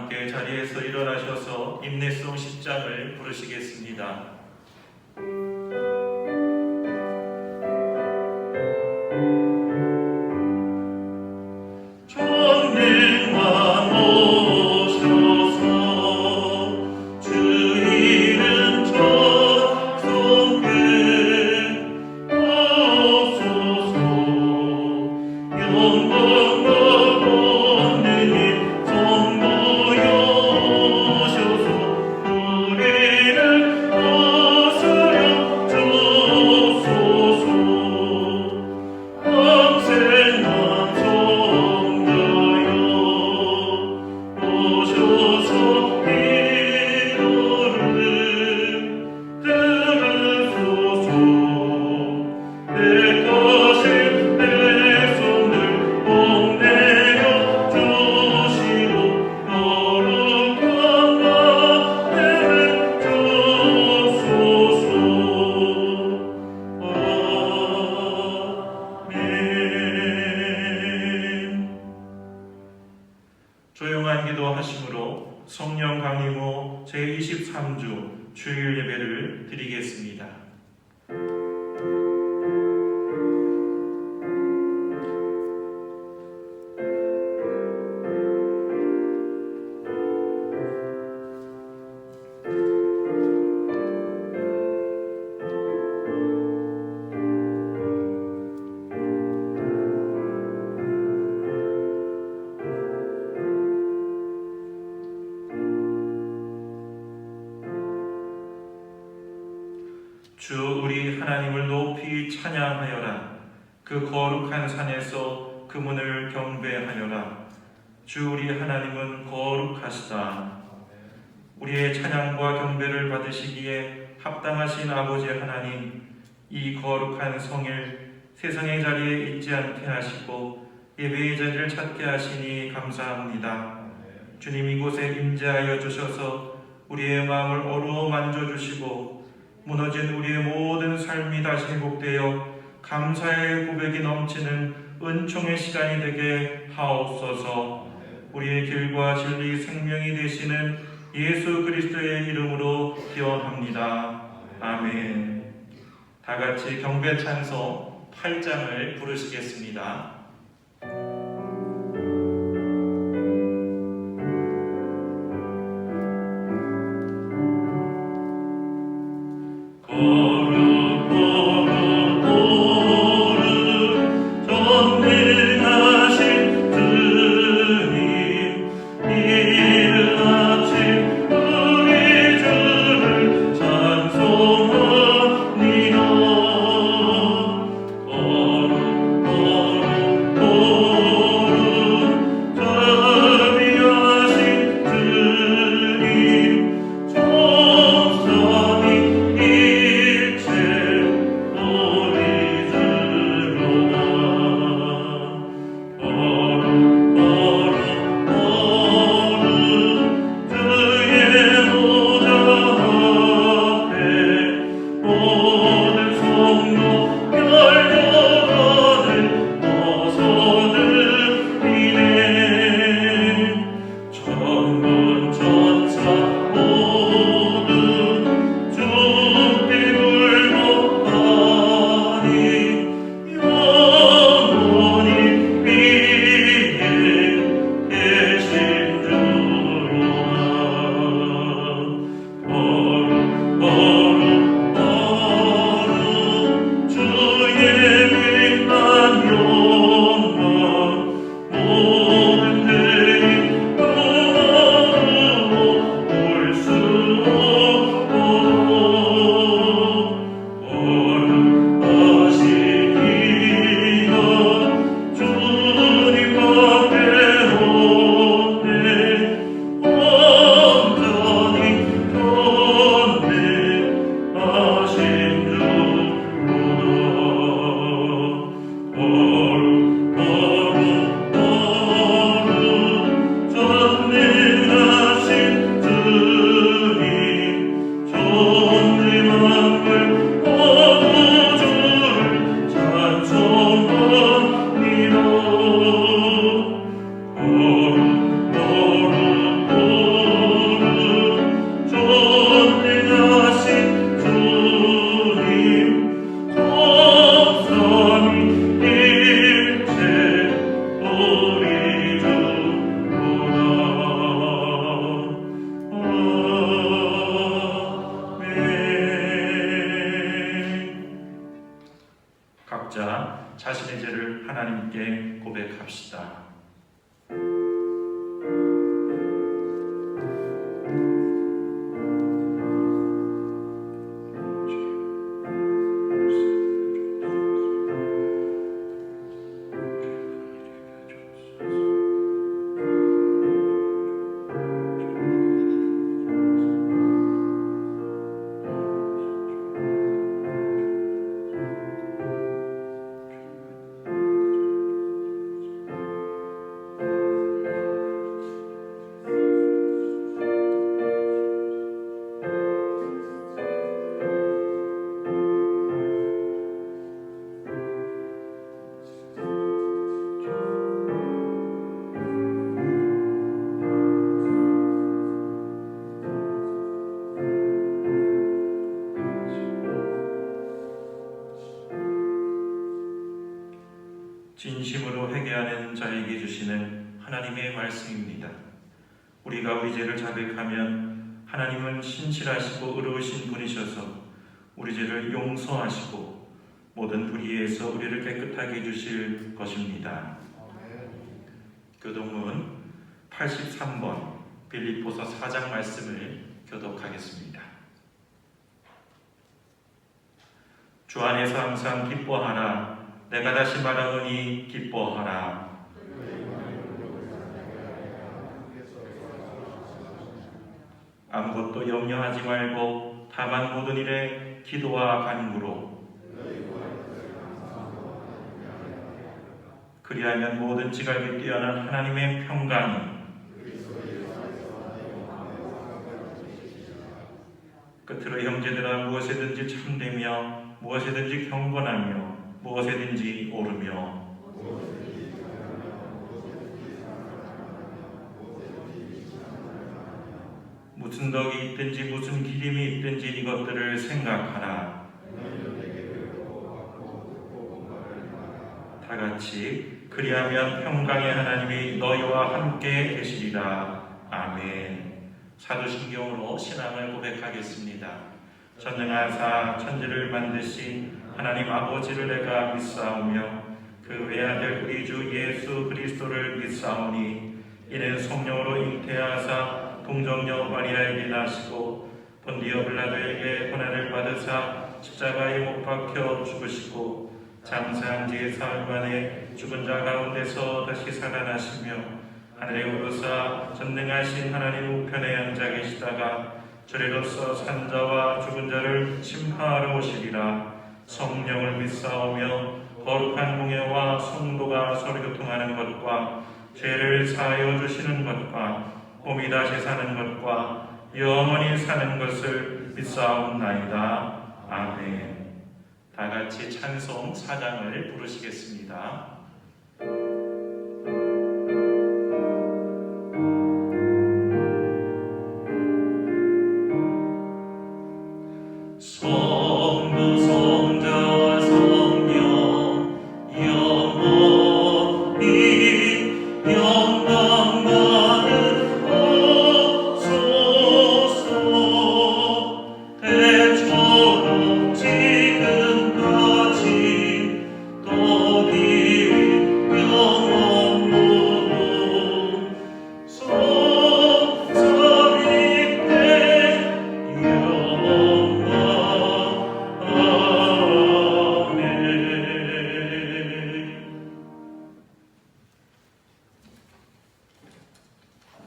함께 자리에서 일어나셔서 인내송 10장을 부르시겠습니다. 조용한 기도하심으로 성령 강림호 제23주 주일 예배를 드리겠습니다. 주 우리 하나님을 높이 찬양하여라. 그 거룩한 산에서 그분을 경배하여라. 주 우리 하나님은 거룩하시다. 우리의 찬양과 경배를 받으시기에 합당하신 아버지 하나님, 이 거룩한 성일 세상의 자리에 있지 않게 하시고 예배의 자리를 찾게 하시니 감사합니다. 주님, 이곳에 임재하여 주셔서 우리의 마음을 어루만져 주시고 무너진 우리의 모든 삶이 다시 회복되어 감사의 고백이 넘치는 은총의 시간이 되게 하옵소서. 우리의 길과 진리 생명이 되시는 예수 그리스도의 이름으로 기원합니다. 아멘. 다 같이 경배 찬송 8장을 부르시겠습니다. Oh 하나님의 말씀입니다. 우리가 우리 죄를 자백하면 하나님은 신실하시고 의로우신 분이셔서 우리 죄를 용서하시고 모든 불의에서 우리를 깨끗하게 해주실 것입니다. 교독문 83번 빌립보서 4장 말씀을 교독하겠습니다. 주 안에서 항상 기뻐하라. 내가 다시 말하노니 기뻐하라. 아무것도 염려하지 말고 다만 모든 일에 기도와 간구로 그리하면 모든 지각이 뛰어난 하나님의 평강이 끝으로 형제들아 무엇에든지 참되며 무엇에든지 경건하며 무엇에든지 옳으며 무슨 덕이 있든지 무슨 기림이 있든지 이것들을 생각하라. 다같이 그리하면 평강의 하나님이 너희와 함께 계시리라. 아멘. 사도신경으로 신앙을 고백하겠습니다. 전능하사 천지를 만드신 하나님 아버지를 내가 믿사오며 그 외아들 우리 주 예수 그리스도를 믿사오니 이는 성령으로 잉태하사 동정녀 마리아에게 나시고 본디오 빌라도에게 고난을 받으사 십자가에 못 박혀 죽으시고 장사한 지 사흘 만에 죽은 자 가운데서 다시 살아나시며 하늘에 오르사 전능하신 하나님 우편에 앉아 계시다가 저리로서 산 자와 죽은 자를 심판하러 오시리라. 성령을 믿사오며 거룩한 공예와 성도가 서로 교통하는 것과 죄를 사하여 주시는 것과 몸이 다시 사는 것과 영원히 사는 것을 믿사옵나이다. 아멘. 다같이 찬송 4장을 부르시겠습니다.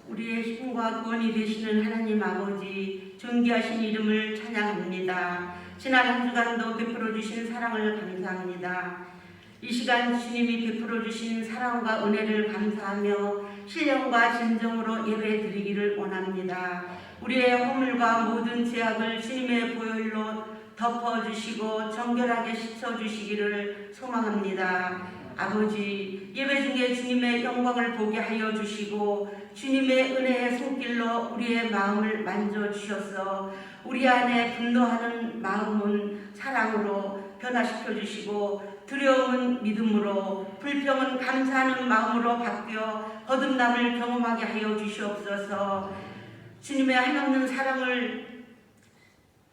우리의 힘과 구원이 되시는 하나님 아버지 존귀하신 이름을 찬양합니다. 지난 한 주간도 베풀어 주신 사랑을 감사합니다. 이 시간 주님이 베풀어 주신 사랑과 은혜를 감사하며 신령과 진정으로 예배 드리기를 원합니다. 우리의 허물과 모든 죄악을 주님의 보혈로 덮어주시고 정결하게 씻어주시기를 소망합니다. 아버지, 예배 중에 주님의 영광을 보게 하여 주시고 주님의 은혜의 손길로 우리의 마음을 만져주셔서 우리 안에 분노하는 마음은 사랑으로 변화시켜 주시고 두려움은 믿음으로 불평은 감사하는 마음으로 바뀌어 거듭남을 경험하게 하여 주시옵소서. 주님의 한없는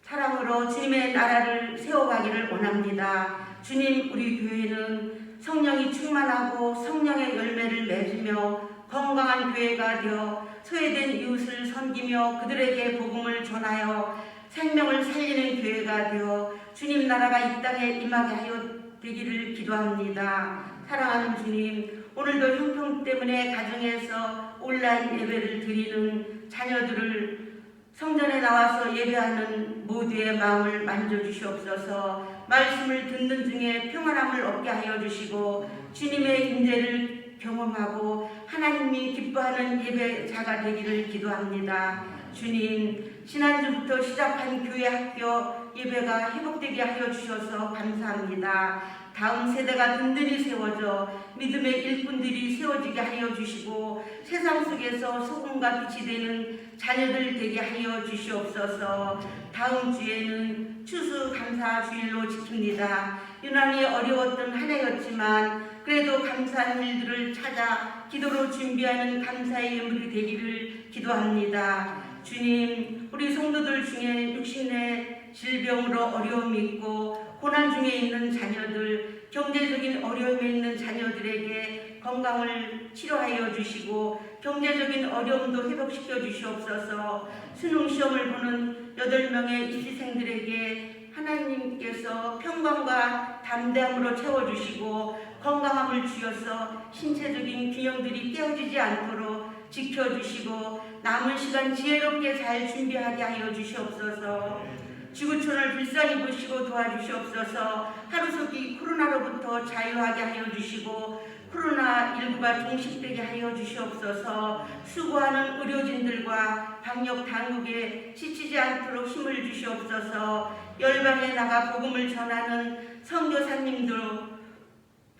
사랑으로 주님의 나라를 세워가기를 원합니다. 주님, 우리 교회는 성령이 충만하고 성령의 열매를 맺으며 건강한 교회가 되어 소외된 이웃을 섬기며 그들에게 복음을 전하여 생명을 살리는 교회가 되어 주님 나라가 이 땅에 임하게 하여 되기를 기도합니다. 사랑하는 주님, 오늘도 형편 때문에 가정에서 온라인 예배를 드리는 자녀들을 성전에 나와서 예배하는 모두의 마음을 만져주시옵소서. 말씀을 듣는 중에 평안함을 얻게 하여 주시고 주님의 임재를 경험하고 하나님이 기뻐하는 예배자가 되기를 기도합니다. 주님, 지난주부터 시작한 교회 학교 예배가 회복되게 하여 주셔서 감사합니다. 다음 세대가 든든히 세워져 믿음의 일꾼들이 세워지게 하여 주시고 세상 속에서 소금과 빛이 되는 자녀들 되게 하여 주시옵소서. 다음 주에는 추수감사 주일로 지킵니다. 유난히 어려웠던 한 해였지만 그래도 감사한 일들을 찾아 기도로 준비하는 감사의 예물이 되기를 기도합니다. 주님, 우리 성도들 중에 육신의 질병으로 어려움이 있고 고난 중에 있는 자녀들, 경제적인 어려움에 있는 자녀들에게 건강을 치료하여 주시고 경제적인 어려움도 회복시켜 주시옵소서. 수능 시험을 보는 8명의 입시생들에게 하나님께서 평강과 담대함으로 채워주시고 건강함을 주셔서 신체적인 균형들이 깨어지지 않도록 지켜주시고 남은 시간 지혜롭게 잘 준비하게 하여 주시옵소서. 지구촌을 불쌍히 보시고 도와주시옵소서. 하루속히 코로나로부터 자유하게 하여 주시고 코로나19가 종식되게 하여 주시옵소서. 수고하는 의료진들과 방역 당국에 지치지 않도록 힘을 주시옵소서. 열방에 나가 복음을 전하는 선교사님들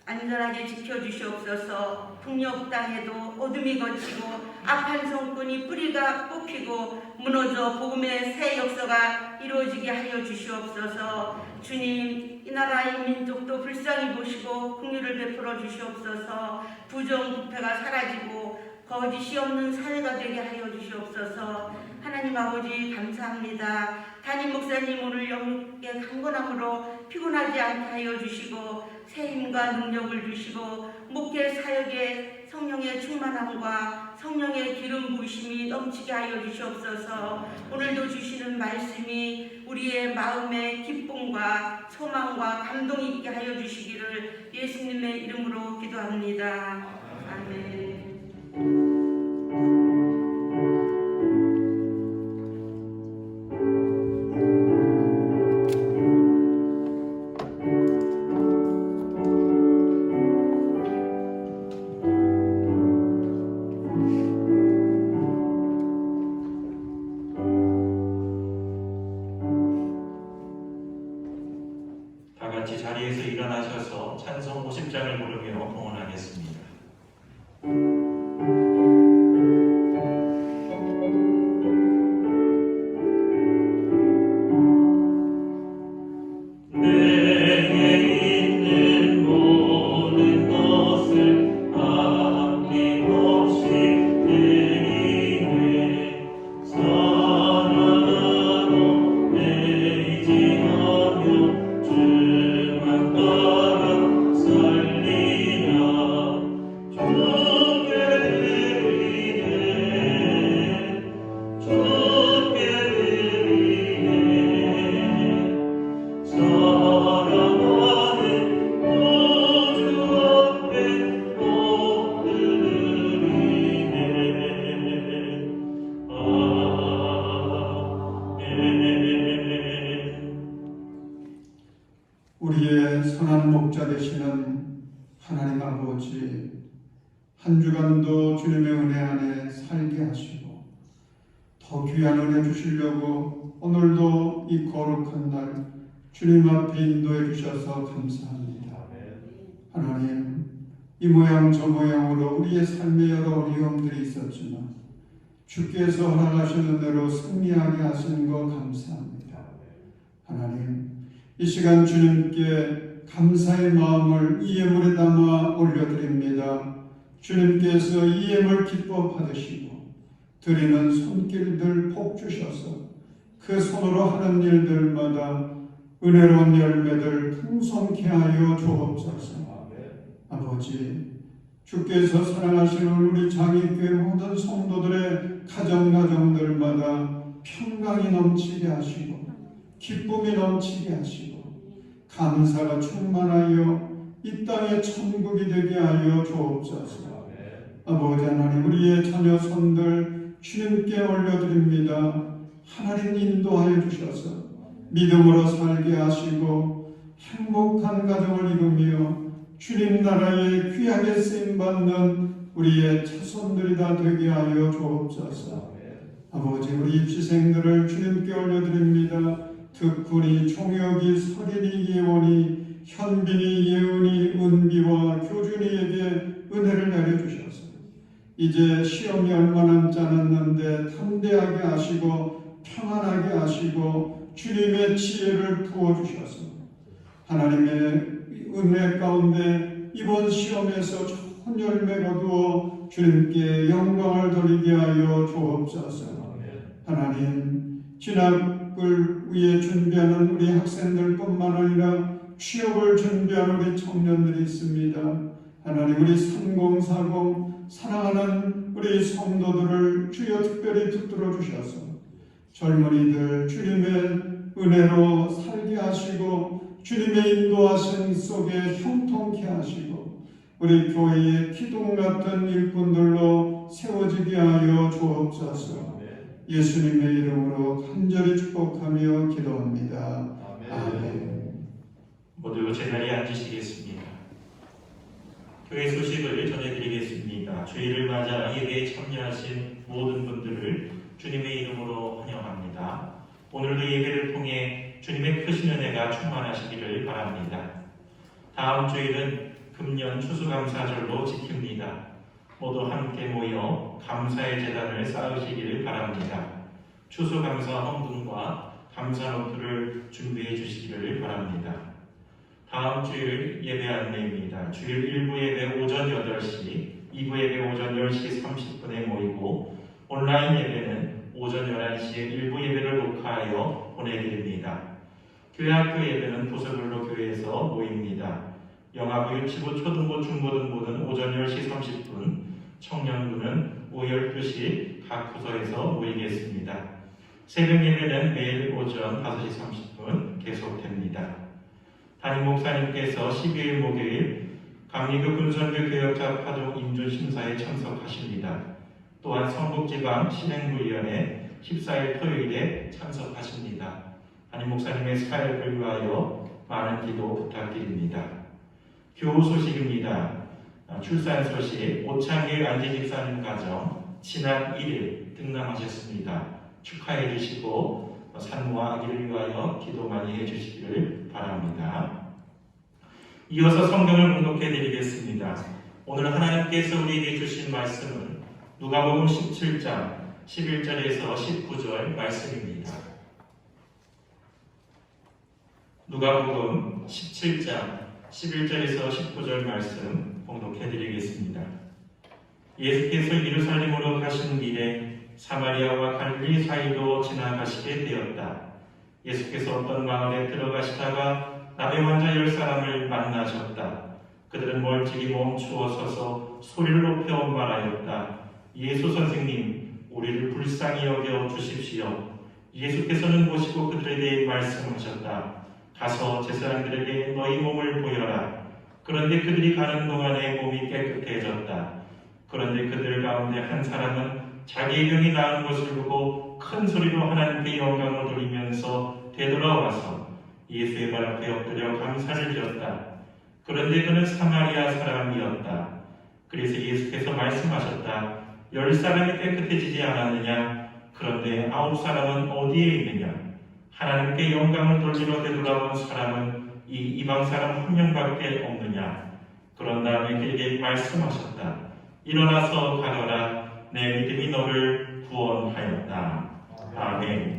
안전하게 지켜주시옵소서. 북녘 땅에도 어둠이 걷히고 악한 성꾼이 뿌리가 뽑히고 무너져 복음의 새 역사가 이루어지게 하여 주시옵소서. 주님, 이 나라의 민족도 불쌍히 보시고 긍휼을 베풀어 주시옵소서. 부정부패가 사라지고 거짓이 없는 사회가 되게 하여 주시옵소서. 하나님 아버지 감사합니다. 담임 목사님 오늘 영육의 강건함으로 피곤하지 않게 하여 주시고 새 힘과 능력을 주시고 목회 사역에 성령의 충만함과 성령의 기름 부으심이 넘치게 하여 주시옵소서. 오늘도 주시는 말씀이 우리의 마음에 기쁨과 소망과 감동이 있게 하여 주시기를 예수님의 이름으로 기도합니다. 아멘. 다 같이 자리에서 일어나셔서 찬송 50장을 부르며 봉헌하겠습니다. 우리의 선한 목자 되시는 하나님 아버지, 한 주간도 주님의 은혜 안에 살게 하시고 더 귀한 은혜 주시려고 오늘도 이 거룩한 날 주님 앞에 인도해 주셔서 감사합니다. 하나님, 이 모양 저 모양으로 우리의 삶에 여러 어려움들이 있었지만 주께서 허락하시는 대로 승리하게 하시는 거 감사합니다. 하나님, 이 시간 주님께 감사의 마음을 이 예물에 담아 올려드립니다. 주님께서 이 예물 기뻐 받으시고 드리는 손길들 복 주셔서 그 손으로 하는 일들마다 은혜로운 열매들 풍성케 하여 주옵소서. 아버지, 주께서 사랑하시는 우리 장애교회 모든 성도들의 가정들마다 평강이 넘치게 하시고 기쁨이 넘치게 하시고 감사가 충만하여 이 땅의 천국이 되게 하여 주옵소서. 아버지 하나님, 우리의 자녀 손들 주님께 올려드립니다. 하나님 인도하여 주셔서 믿음으로 살게 하시고 행복한 가정을 이루며 주님 나라에 귀하게 쓰임받는 우리의 자손들이 다 되게 하여 주옵소서. 아버지, 우리 입시생들을 주님께 올려드립니다. 특훈이, 총혁이, 설인이, 예원이, 현빈이, 예은이, 은비와 교준이에게 은혜를 내려주셔서 이제 시험이 얼마 남지 않았는데 담대하게 하시고 평안하게 하시고 주님의 지혜를 부어주셔서 하나님의 은혜 가운데 이번 시험에서 좋은 열매 거두어 주님께 영광을 돌리게 하여 주옵소서. 하나님, 진학을 위해 준비하는 우리 학생들뿐만 아니라 취업을 준비하는 우리 청년들이 있습니다. 하나님, 우리 3040 사랑하는 우리 성도들을 주여 특별히 붙들어 주셔서 젊은이들 주님의 은혜로 살게 하시고 주님의 인도하심 속에 형통케 하시고 우리 교회의 기둥 같은 일꾼들로 세워지게 하여 주옵소서. 예수님의 이름으로 간절히 축복하며 기도합니다. 아멘. 모두 제자리에 앉으시겠습니다. 교회 소식을 전해드리겠습니다. 주일을 맞아 예배에 참여하신 모든 분들을 주님의 이름으로 환영합니다. 오늘도 예배를 통해 주님의 크신 은혜가 충만하시기를 바랍니다. 다음 주일은 금년 추수감사절로 지킵니다. 모두 함께 모여 감사의 제단을 쌓으시기를 바랍니다. 추수감사 헌금과 감사노트를 준비해 주시기를 바랍니다. 다음 주일 예배 안내입니다. 주일 1부 예배 오전 8시, 2부 예배 오전 10시 30분에 모이고 온라인 예배는 오전 11시에 일부 예배를 녹화하여 보내드립니다. 교회학교 예배는 부서별로 교회에서 모입니다. 영아부, 유치부, 초등부, 중고등부는 오전 10시 30분, 청년부는 오후 12시 각 부서에서 모이겠습니다. 새벽 예배는 매일 오전 5시 30분 계속됩니다. 담임 목사님께서 12일 목요일 강리교 군선교 교역자 파종 인준 심사에 참석하십니다. 또한 성북지방 신행부위원회 14일 토요일에 참석하십니다. 담임 목사님의 사역을 위하여 많은 기도 부탁드립니다. 교우 소식입니다. 출산 소식, 오창길 안지 집사님 가정 지난 1일 등남하셨습니다. 축하해 주시고 산모와 아기를 위하여 기도 많이 해주시기를 바랍니다. 이어서 성경을 공독해 드리겠습니다. 오늘 하나님께서 우리에게 주신 말씀은 누가복음 17장 11절에서 19절 말씀입니다. 누가복음 17장 11절에서 19절 말씀 봉독해 드리겠습니다. 예수께서 예루살렘으로 가신 길에 사마리아와 갈릴리 사이로 지나가시게 되었다. 예수께서 어떤 마을에 들어가시다가 나병 환자 10사람을 만나셨다. 그들은 멀찍이 멈추어 서서 소리를 높여 말하였다. 예수 선생님, 우리를 불쌍히 여겨 주십시오. 예수께서는 보시고 그들에 대해 말씀하셨다. 가서 제사장들에게 너희 몸을 보여라. 그런데 그들이 가는 동안에 몸이 깨끗해졌다. 그런데 그들 가운데 한 사람은 자기의 병이 나은 것을 보고 큰 소리로 하나님께 영광을 돌리면서 되돌아와서 예수의 발 앞에 엎드려 감사를 드렸다. 그런데 그는 사마리아 사람이었다. 그래서 예수께서 말씀하셨다. 10사람이 깨끗해지지 않았느냐? 그런데 9사람은 어디에 있느냐? 하나님께 영광을 돌리러 되돌아온 사람은 이 이방 사람 한 명밖에 없느냐? 그런 다음에 그에게 말씀하셨다. 일어나서 가거라. 내 믿음이 너를 구원하였다. 아멘.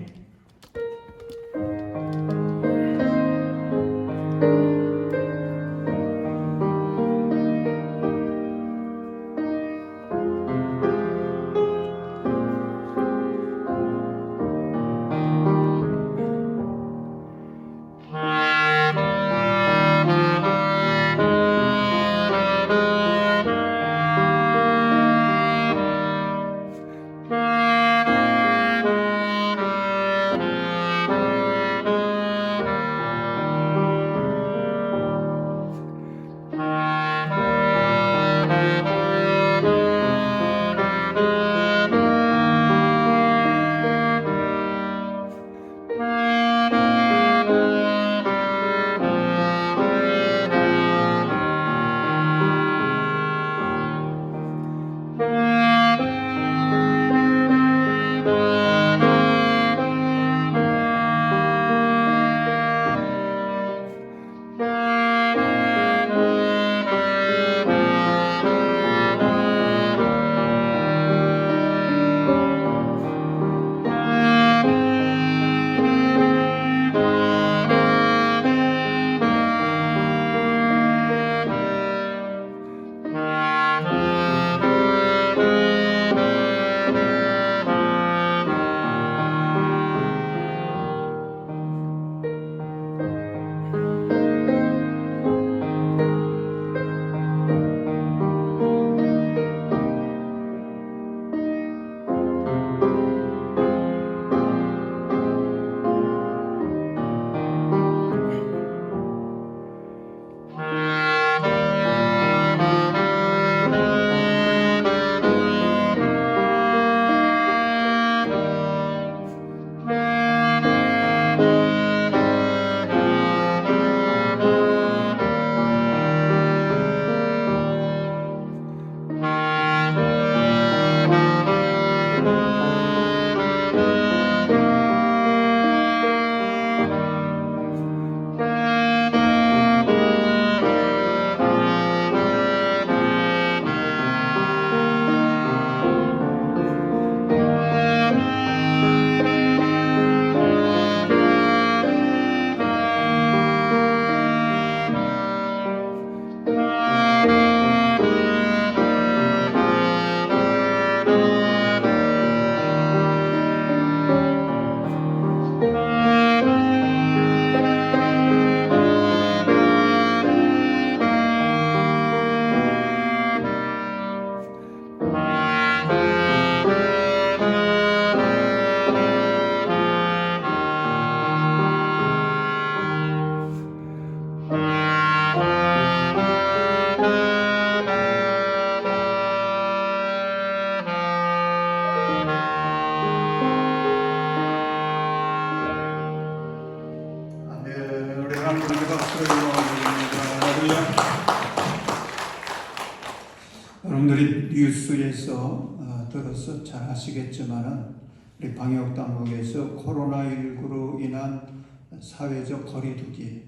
뉴스에서 들어서 잘 아시겠지만은 우리 방역당국에서 코로나19로 인한 사회적 거리두기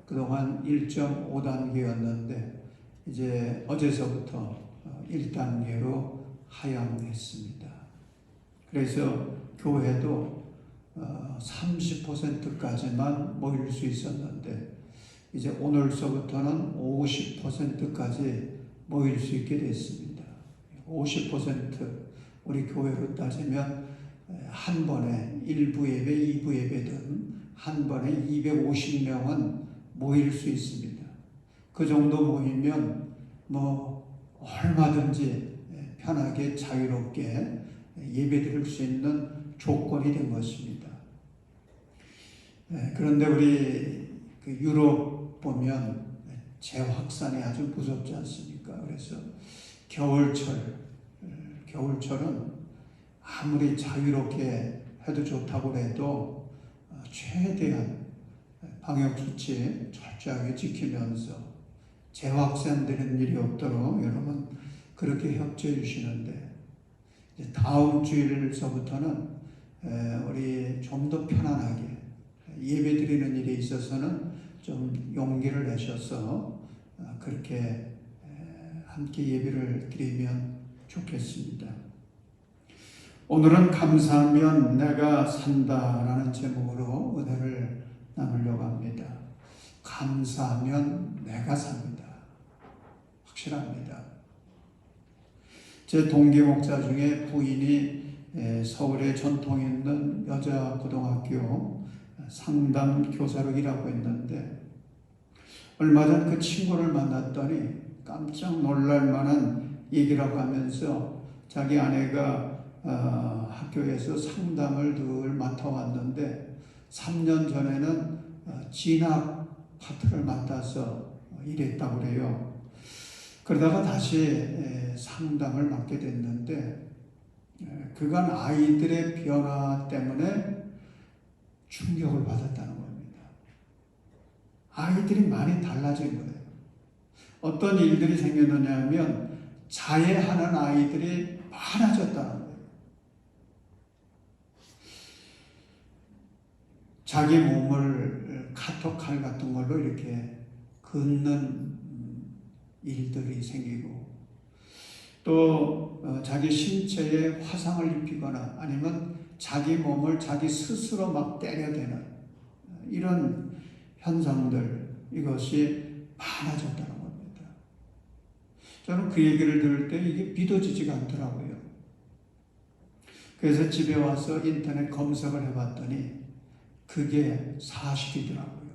그동안 1.5단계였는데 이제 어제서부터 1단계로 하향했습니다. 그래서 교회도 30%까지만 모일 수 있었는데 이제 오늘서부터는 50%까지 모일 수 있게 됐습니다. 50% 우리 교회로 따지면 한 번에 1부 예배, 2부 예배든 한 번에 250명은 모일 수 있습니다. 그 정도 모이면 얼마든지 편하게 자유롭게 예배드릴 수 있는 조건이 된 것입니다. 그런데 우리 유럽 보면 재확산이 아주 무섭지 않습니까? 그래서 겨울철은 아무리 자유롭게 해도 좋다고 해도 최대한 방역수치 철저하게 지키면서 재확산되는 일이 없도록 여러분 그렇게 협조해 주시는데 이제 다음 주일서부터는 우리 좀 더 편안하게 예배 드리는 일에 있어서는 좀 용기를 내셔서 그렇게 함께 예배를 드리면 좋겠습니다. 오늘은 감사하면 내가 산다라는 제목으로 은혜를 나누려고 합니다. 감사하면 내가 삽니다. 확실합니다. 제 동기 목자 중에 부인이 서울에 전통 있는 여자 고등학교 상담 교사로 일하고 있는데 얼마 전 그 친구를 만났더니 깜짝 놀랄 만한 얘기라고 하면서 자기 아내가 학교에서 상담을 늘 맡아왔는데 3년 전에는 진학 파트를 맡아서 일했다고 그래요. 그러다가 다시 상담을 맡게 됐는데 그간 아이들의 변화 때문에 충격을 받았다는 겁니다. 아이들이 많이 달라진 거예요. 어떤 일들이 생겼느냐 하면 자해하는 아이들이 많아졌다는 거예요. 자기 몸을 카톡칼 같은 걸로 이렇게 긋는 일들이 생기고 또 자기 신체에 화상을 입히거나 아니면 자기 몸을 자기 스스로 막 때려대는 이런 현상들 이것이 많아졌다는 겁니다. 저는 그 얘기를 들을 때 이게 믿어지지가 않더라고요. 그래서 집에 와서 인터넷 검색을 해봤더니 그게 사실이더라고요.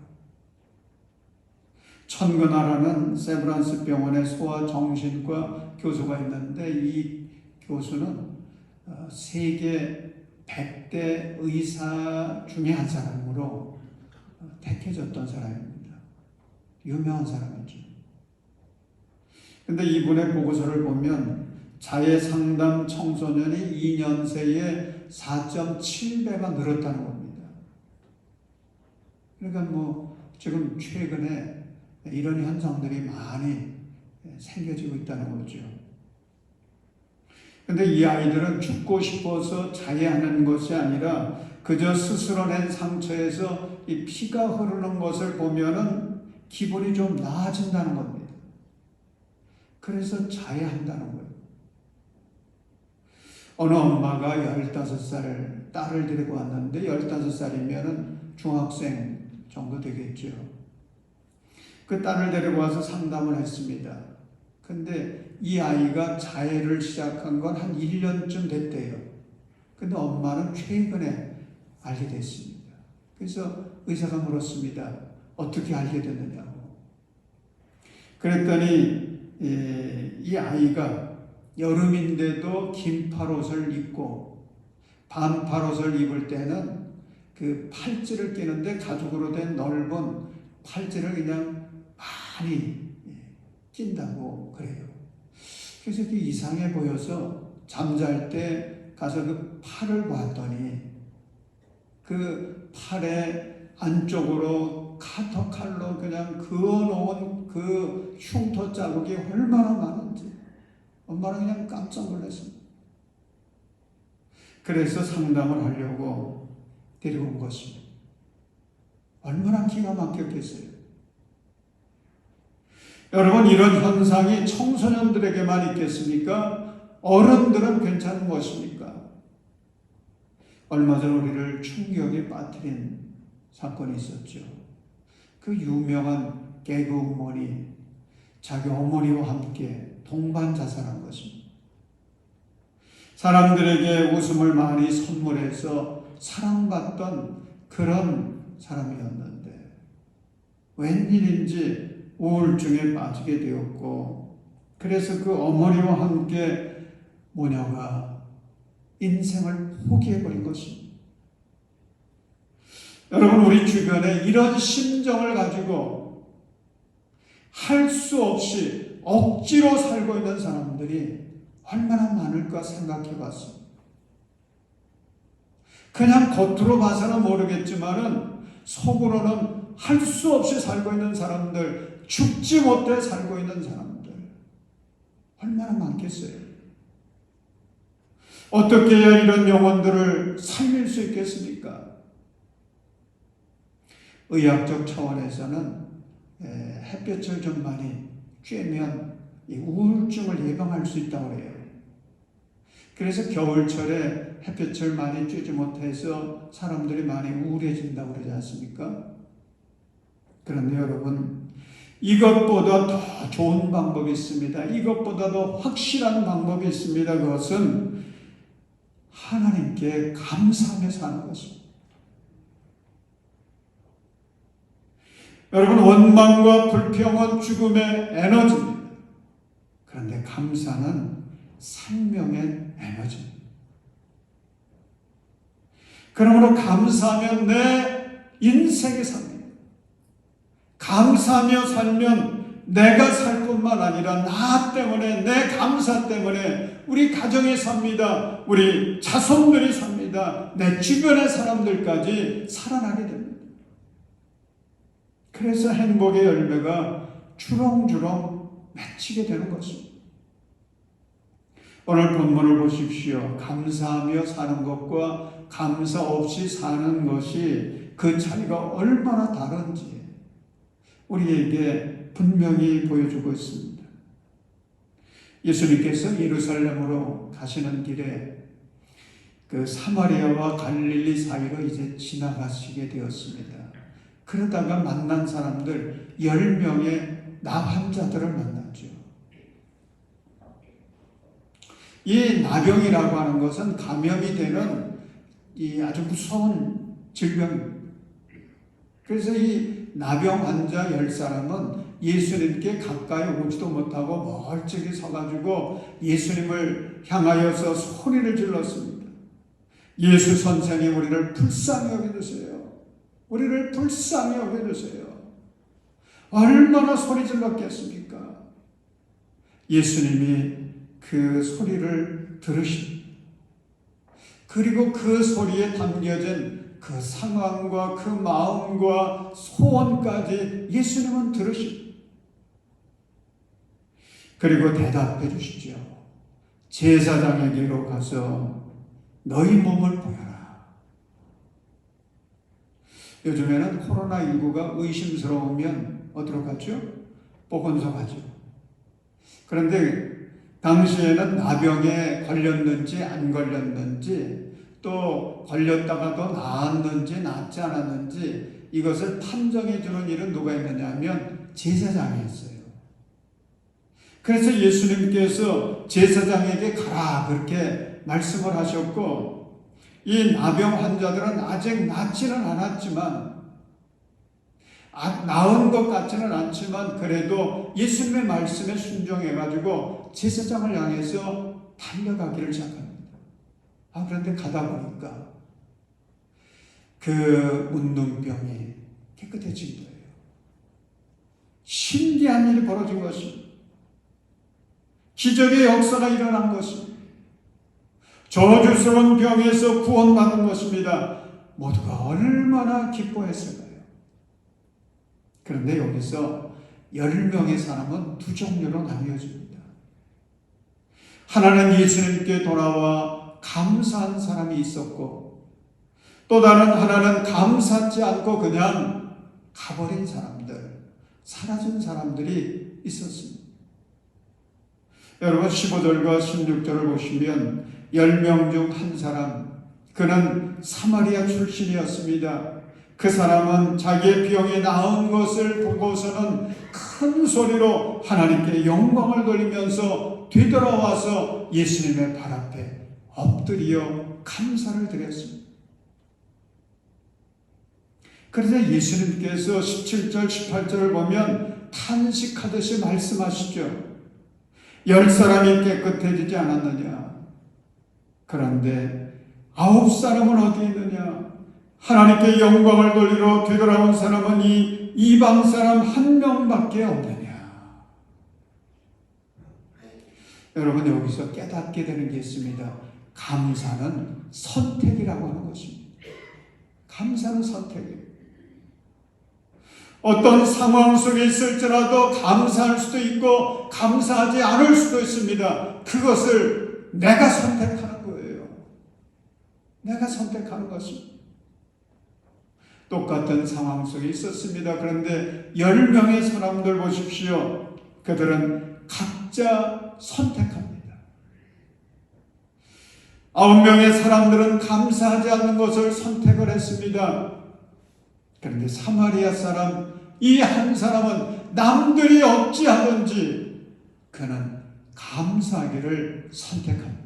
천근하라는 세브란스 병원의 소아정신과 교수가 있는데 이 교수는 세계 100대 의사 중에 한 사람으로 택해졌던 사람입니다. 유명한 사람이죠. 근데 이분의 보고서를 보면 자해 상담 청소년이 2년 새에 4.7배가 늘었다는 겁니다. 그러니까 지금 최근에 이런 현상들이 많이 생겨지고 있다는 거죠. 근데 이 아이들은 죽고 싶어서 자해하는 것이 아니라 그저 스스로 낸 상처에서 이 피가 흐르는 것을 보면은 기분이 좀 나아진다는 겁니다. 그래서 자해한다는 거예요. 어느 엄마가 15살 딸을 데리고 왔는데 15살이면은 중학생 정도 되겠죠. 그 딸을 데리고 와서 상담을 했습니다. 근데 이 아이가 자해를 시작한 건 한 1년쯤 됐대요. 근데 엄마는 최근에 알게 됐습니다. 그래서 의사가 물었습니다. 어떻게 알게 됐느냐고. 그랬더니 이 아이가 여름인데도 긴팔옷을 입고 반팔옷을 입을 때는 그 팔찌를 끼는데 가죽으로 된 넓은 팔찌를 그냥 많이 낀다고 그래요. 그래서 그게 이상해 보여서 잠잘 때 가서 그 팔을 봤더니 그 팔의 안쪽으로 카터칼로 그냥 그어놓은 그 흉터 자국이 얼마나 많은지 엄마는 그냥 깜짝 놀랐습니다. 그래서 상담을 하려고 데리고 온 것입니다. 얼마나 기가 막혔겠어요. 여러분, 이런 현상이 청소년들에게만 있겠습니까? 어른들은 괜찮은 것입니까? 얼마 전 우리를 충격에 빠뜨린 사건이 있었죠. 그 유명한 개그우먼이 자기 어머니와 함께 동반 자살한 것입니다. 사람들에게 웃음을 많이 선물해서 사랑받던 그런 사람이었는데 웬일인지 우울증에 빠지게 되었고, 그래서 그 어머니와 함께 모녀가 인생을 포기해버린 것입니다. 여러분, 우리 주변에 이런 심정을 가지고 할 수 없이 억지로 살고 있는 사람들이 얼마나 많을까 생각해 봤습니다. 그냥 겉으로 봐서는 모르겠지만은 속으로는 할 수 없이 살고 있는 사람들, 죽지 못해 살고 있는 사람들 얼마나 많겠어요. 어떻게 해야 이런 영혼들을 살릴 수 있겠습니까? 의학적 차원에서는 햇볕을 좀 많이 쬐면 이 우울증을 예방할 수 있다고 해요. 그래서 겨울철에 햇볕을 많이 쬐지 못해서 사람들이 많이 우울해진다고 그러지 않습니까? 그런데 여러분, 이것보다 더 좋은 방법이 있습니다. 이것보다 더 확실한 방법이 있습니다. 그것은 하나님께 감사하며 사는 것입니다. 여러분, 원망과 불평은 죽음의 에너지입니다. 그런데 감사는 생명의 에너지입니다. 그러므로 감사하면 내 인생이 삽니다. 감사하며 살면 내가 살 뿐만 아니라 나 때문에, 내 감사 때문에 우리 가정이 삽니다. 우리 자손들이 삽니다. 내 주변의 사람들까지 살아나게 됩니다. 그래서 행복의 열매가 주렁주렁 맺히게 되는 것입니다. 오늘 본문을 보십시오. 감사하며 사는 것과 감사 없이 사는 것이 그 차이가 얼마나 다른지 우리에게 분명히 보여주고 있습니다. 예수님께서 예루살렘으로 가시는 길에 그 사마리아와 갈릴리 사이로 이제 지나가시게 되었습니다. 그러다가 만난 사람들 10명의 나환자들을 만났죠. 이 나병이라고 하는 것은 감염이 되는 이 아주 무서운 질병입니다. 그래서 이 나병 환자 10사람은 예수님께 가까이 오지도 못하고 멀찍이 서가지고 예수님을 향하여서 소리를 질렀습니다. 예수 선생님, 우리를 불쌍히 여겨주세요. 우리를 불쌍히 여겨주세요. 얼마나 소리 질렀겠습니까? 예수님이 그 소리를 들으십니다. 그리고 그 소리에 담겨진 그 상황과 그 마음과 소원까지 예수님은 들으십니다. 그리고 대답해 주시죠. 제사장에게로 가서 너희 몸을 보여라. 요즘에는 코로나19가 의심스러우면 어디로 갔죠? 보건소 가죠. 그런데 당시에는 나병에 걸렸는지 안 걸렸는지, 또 걸렸다가도 나았는지 낫지 않았는지 이것을 판정해 주는 일은 누가 했느냐 하면 제사장이 했어요. 그래서 예수님께서 제사장에게 가라 그렇게 말씀을 하셨고, 이 나병 환자들은 아직 낫지는 않았지만, 나은 것 같지는 않지만 그래도 예수님의 말씀에 순종해가지고 제사장을 향해서 달려가기를 시작합니다. 그런데 가다 보니까 그 문둥병이 깨끗해진 거예요. 신기한 일이 벌어진 것입니다. 기적의 역사가 일어난 것입니다. 저주스러운 병에서 구원받은 것입니다. 모두가 얼마나 기뻐했을까요? 그런데 여기서 10명의 사람은 두 종류로 나뉘어집니다. 하나는 예수님께 돌아와 감사한 사람이 있었고, 또 다른 하나는 감사하지 않고 그냥 가버린 사람들, 사라진 사람들이 있었습니다. 여러분 15절과 16절을 보시면 10명 중 한 사람, 그는 사마리아 출신이었습니다. 그 사람은 자기의 병이 나은 것을 보고서는 큰 소리로 하나님께 영광을 돌리면서 되돌아와서 예수님의 발 앞에 엎드려 감사를 드렸습니다. 그래서 예수님께서 17절, 18절을 보면 탄식하듯이 말씀하시죠. 10사람이 깨끗해지지 않았느냐? 그런데 9사람은 어디 있느냐? 하나님께 영광을 돌리러 되돌아온 사람은 이 이방 사람 한 명밖에 없느냐? 여러분 여기서 깨닫게 되는 게 있습니다. 감사는 선택이라고 하는 것입니다. 감사는 선택이에요. 어떤 상황 속에 있을지라도 감사할 수도 있고 감사하지 않을 수도 있습니다. 그것을 내가 선택하는 거예요. 내가 선택하는 것입니다. 똑같은 상황 속에 있었습니다. 그런데 10명의 사람들 보십시오. 그들은 각자 선택합니다. 9명의 사람들은 감사하지 않는 것을 선택을 했습니다. 그런데 사마리아 사람, 이 한 사람은 남들이 어찌하든지 그는 감사하기를 선택합니다.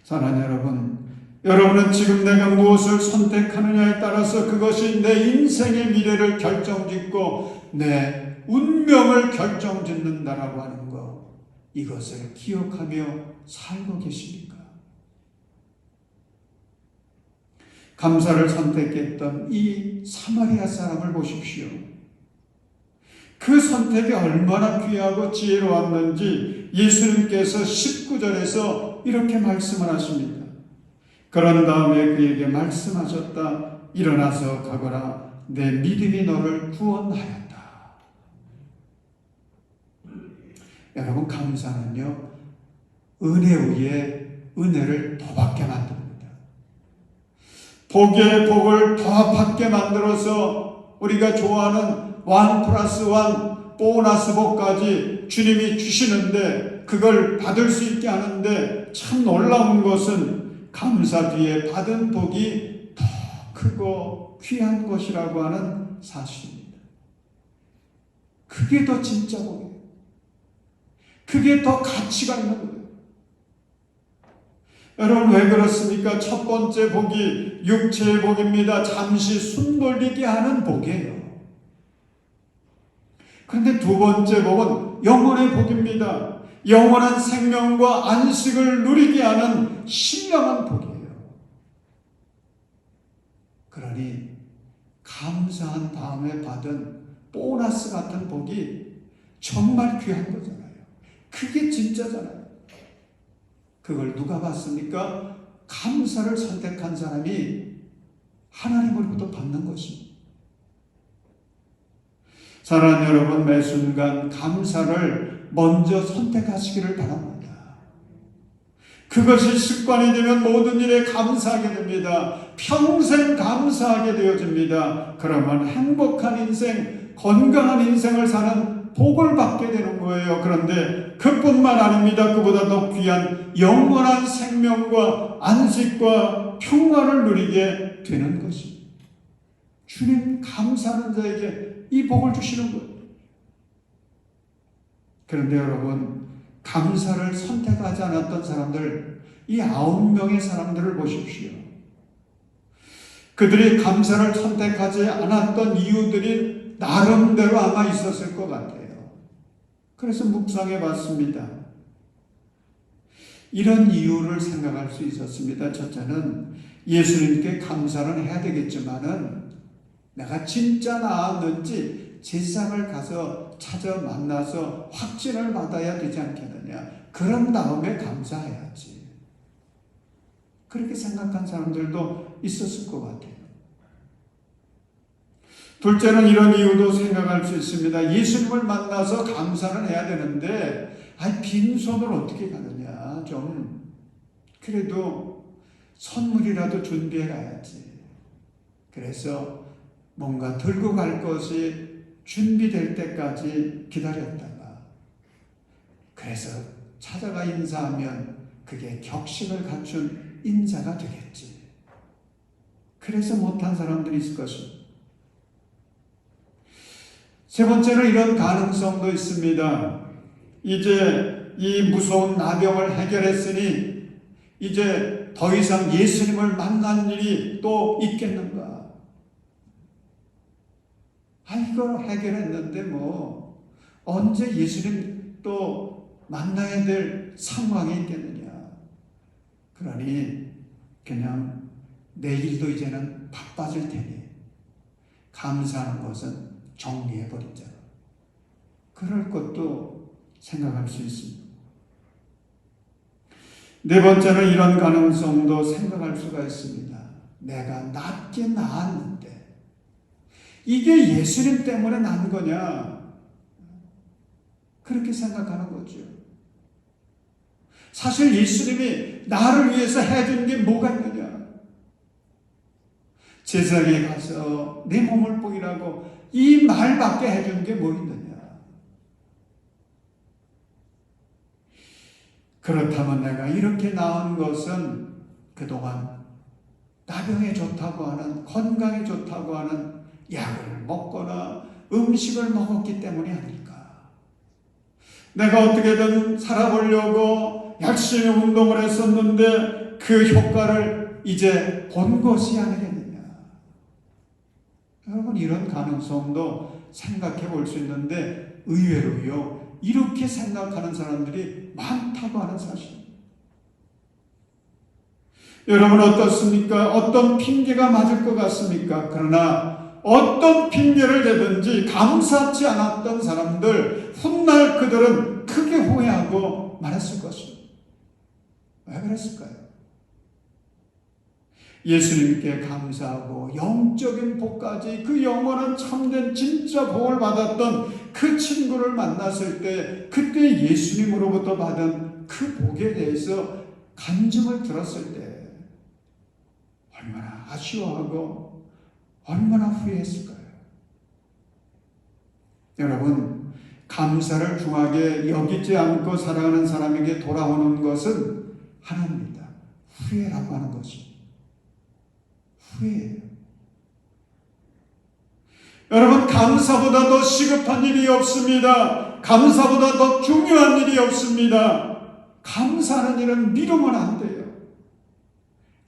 사랑하는 여러분, 여러분은 지금 내가 무엇을 선택하느냐에 따라서 그것이 내 인생의 미래를 결정짓고 내 운명을 결정짓는다라고 하는 것, 이것을 기억하며 살고 계십니까? 감사를 선택했던 이 사마리아 사람을 보십시오. 그 선택이 얼마나 귀하고 지혜로웠는지 예수님께서 19절에서 이렇게 말씀을 하십니다. 그런 다음에 그에게 말씀하셨다. 일어나서 가거라. 내 믿음이 너를 구원하였다. 여러분 감사는요, 은혜 위에 은혜를 더 받게 만듭니다. 복의 복을 더 받게 만들어서 우리가 좋아하는 1+1 보너스 복까지 주님이 주시는데 그걸 받을 수 있게 하는데 참 놀라운 것은 감사 뒤에 받은 복이 더 크고 귀한 것이라고 하는 사실입니다. 그게 더 진짜 복이에요. 그게 더 가치가 있는 거예요. 여러분 왜 그렇습니까? 첫 번째 복이 육체의 복입니다. 잠시 숨 돌리게 하는 복이에요. 그런데 두 번째 복은 영원의 복입니다. 영원한 생명과 안식을 누리게 하는 신령한 복이에요. 그러니 감사한 다음에 받은 보너스 같은 복이 정말 귀한 거잖아요. 그게 진짜잖아요. 그걸 누가 받습니까? 감사를 선택한 사람이 하나님으로부터 받는 것입니다. 사랑하는 여러분, 매 순간 감사를 먼저 선택하시기를 바랍니다. 그것이 습관이 되면 모든 일에 감사하게 됩니다. 평생 감사하게 되어집니다. 그러면 행복한 인생, 건강한 인생을 사는 복을 받게 되는 거예요. 그런데 그뿐만 아닙니다. 그보다 더 귀한 영원한 생명과 안식과 평화를 누리게 되는 것입니다. 주님 감사하는 자에게 이 복을 주시는 거예요. 그런데 여러분, 감사를 선택하지 않았던 사람들, 이 9명의 사람들을 보십시오. 그들이 감사를 선택하지 않았던 이유들이 나름대로 아마 있었을 것 같아요. 그래서 묵상해 봤습니다. 이런 이유를 생각할 수 있었습니다. 첫째는 예수님께 감사는 해야 되겠지만은 내가 진짜 나았는지 제사장을 가서 찾아 만나서 확진을 받아야 되지 않겠느냐. 그런 다음에 감사해야지. 그렇게 생각한 사람들도 있었을 것 같아요. 둘째는 이런 이유도 생각할 수 있습니다. 예수님을 만나서 감사는 해야 되는데 빈손으로 어떻게 가느냐. 좀 그래도 선물이라도 준비해 가야지. 그래서 뭔가 들고 갈 것이 준비될 때까지 기다렸다가, 그래서 찾아가 인사하면 그게 격식을 갖춘 인사가 되겠지. 그래서 못한 사람들이 있을 것입니다. 세 번째는 이런 가능성도 있습니다. 이제 이 무서운 나병을 해결했으니 이제 더 이상 예수님을 만난 일이 또 있겠는가? 이걸 해결했는데 뭐 언제 예수님 또 만나야 될 상황이 있겠느냐? 그러니 그냥 내일도 이제는 바빠질 테니 감사하는 것은 정리해버리자. 그럴 것도 생각할 수 있습니다. 네 번째는 이런 가능성도 생각할 수가 있습니다. 내가 낫게 나았는데 이게 예수님 때문에 난 거냐? 그렇게 생각하는 거죠. 사실 예수님이 나를 위해서 해준 게 뭐가 있느냐? 제사장에 가서 내 몸을 보이라고 이 말밖에 해준 게 뭐 있느냐? 그렇다면 내가 이렇게 나은 것은 그동안 나병에 좋다고 하는, 건강에 좋다고 하는 약을 먹거나 음식을 먹었기 때문이 아닐까? 내가 어떻게든 살아보려고 열심히 운동을 했었는데 그 효과를 이제 본 것이 아니겠느냐? 여러분, 이런 가능성도 생각해 볼 수 있는데 의외로요, 이렇게 생각하는 사람들이 많다고 하는 사실. 여러분 어떻습니까? 어떤 핑계가 맞을 것 같습니까? 그러나 어떤 핑계를 대든지 감사치 않았던 사람들, 훗날 그들은 크게 후회하고 말았을 것입니다. 왜 그랬을까요? 예수님께 감사하고 영적인 복까지, 그 영원한 참된 진짜 복을 받았던 그 친구를 만났을 때, 그때 예수님으로부터 받은 그 복에 대해서 간증을 들었을 때 얼마나 아쉬워하고 얼마나 후회했을까요? 여러분, 감사를 중하게 여기지 않고 살아가는 사람에게 돌아오는 것은 하나입니다. 후회라고 하는 것입니다. 후회예요. 여러분, 감사보다 더 시급한 일이 없습니다. 감사보다 더 중요한 일이 없습니다. 감사하는 일은 미루면 안 돼요.